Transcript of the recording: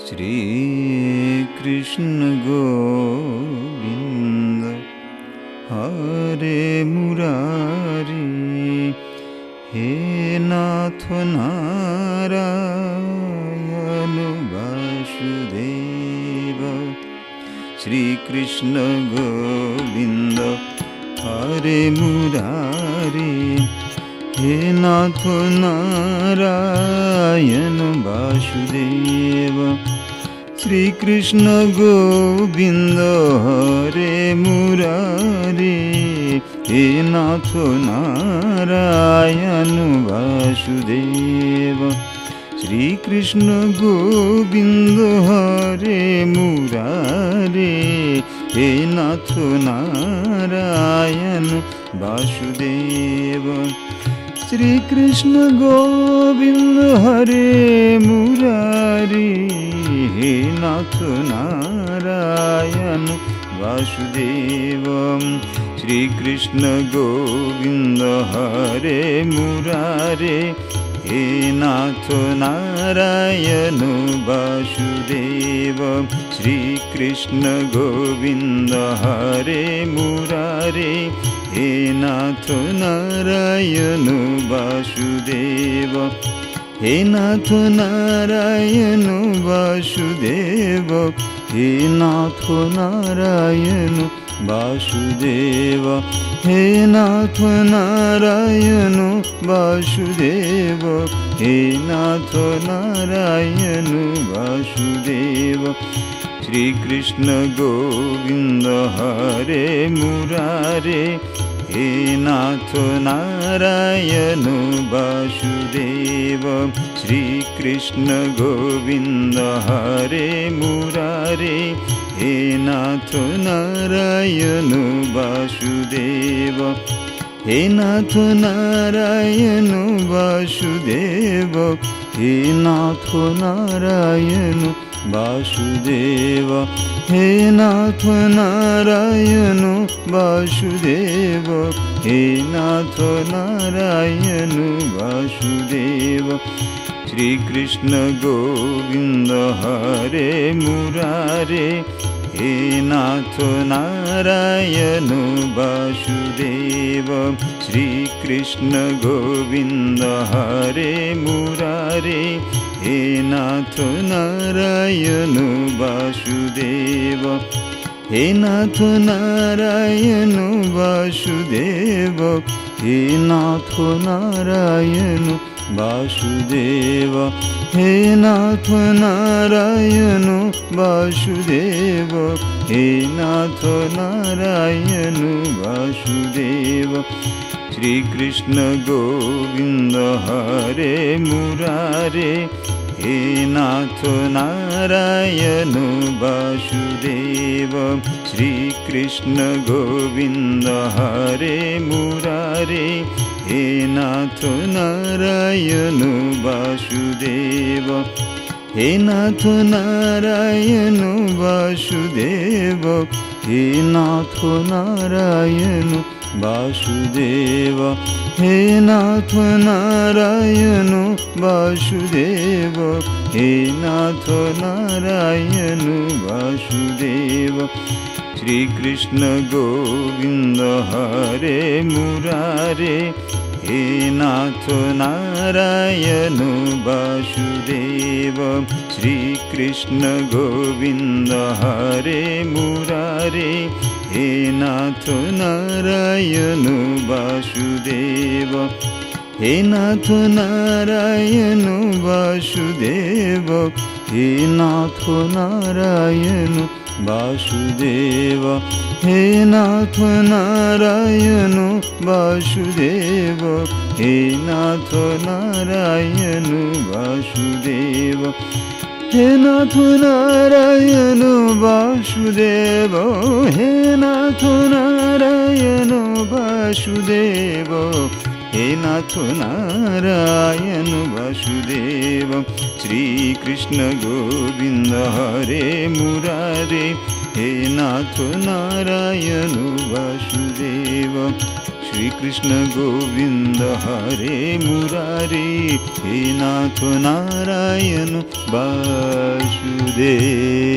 শ্রী কৃষ্ণ গোবিন্দ হরে মুরারি, হে নাথ নারায়ণ বাসুদেব। শ্রীকৃষ্ণ গোবিন্দ হরে মুরারি, হে নাথ নারায়ণ বাসুদেব। শ্রীকৃষ্ণ গোবিন্দ হরে মুরারি, হে নাথ নারায়ণ বাসুদেব। শ্রীকৃষ্ণ গোবিন্দ হরে মুরারি, হে নাথ নারায়ণ বাসুদেব। শ্রীকৃষ্ণ গোবিন্দ হরে মুরারি, হে নাথ নারায়ণ বাসুদেব। শ্রীকৃষ্ণ গোবিন্দ হরে মুরারে, হে নাথ নারায়ণ বাসুদেব। শ্রীকৃষ্ণ গোবিন্দ হরে মুরারে, হে নাথ নারায়ণ বাসুদেব। হে নাথ নারায়ণ বাসুদেব, হে নাথ নারায়ণ বাসুদেব। হে নাথ নারায়ণ বাসুদেব, হে নাথ নারায়ণ বাসুদেব। শ্রীকৃষ্ণ গোবিন্দ হরে মুরারে, হে নাথ নারায়ণ বাসুদেব। শ্রীকৃষ্ণ গোবিন্দ হরে মুরারে, হে নাথ নারায়ণ বাসুদেব। হে নাথ নারায়ণ বাসুদেব, হে নাথ নারায়ণ বাসুদেব। হে নাথ নারায়ণ বাসুদেব, হে নাথ নারায়ণ বাসুদেব। শ্রীকৃষ্ণ গোবিন্দ হরে মুরারে, হে নাথ নারায়ণ বাসুদেব। শ্রীকৃষ্ণ গোবিন্দ হরে মুরারে, হে নাথ নারায়ণ বাসুদেব। হে নাথ নারায়ণ বাসুদেব, হে নাথ নারায়ণ বাসুদেব। হে নাথ নারায়ণ বাসুদেব, হে নাথ নারায়ণ বাসুদেব। শ্রীকৃষ্ণ গোবিন্দ হরে মুরারে, হে নাথ নারায়ণ বাসুদেব। শ্রীকৃষ্ণ গোবিন্দ হরে মুরারে, হে নাথ নারায়ণ বাসুদেব। হে নাথ নারায়ণ বাসুদেব, হে নাথ নারায়ণ বাসুদেব। হে নাথ নারায়ণ বাসুদেব, হে নাথ নারায়ণ বাসুদেব। শ্রীকৃষ্ণ গোবিন্দ হরে মুরারে, হে নাথ নারায়ণ বাসুদেব। শ্রীকৃষ্ণ গোবিন্দ হরে মুরারে, হে নাথ নারায়ণ বাসুদেব। হে নাথ নারায়ণ বাসুদেব, হে নাথ নারায়ণ বাসুদেব। হে নাথ নারায়ণ বাসুদেব, হে নাথ নারায়ণ বাসুদেব। হে নাথ নারায়ণ বাসুদেব, হে নাথ নারায়ণ বাসুদেব। হে নাথ নারায়ণ বাসুদেব। শ্রীকৃষ্ণ গোবিন্দ হরে মুরারে, হে নাথ নারায়ণ বাসুদেব। श्रीकृष्ण गोविन्द हरे मुरारे हे नाथ नारायण वासुदेव।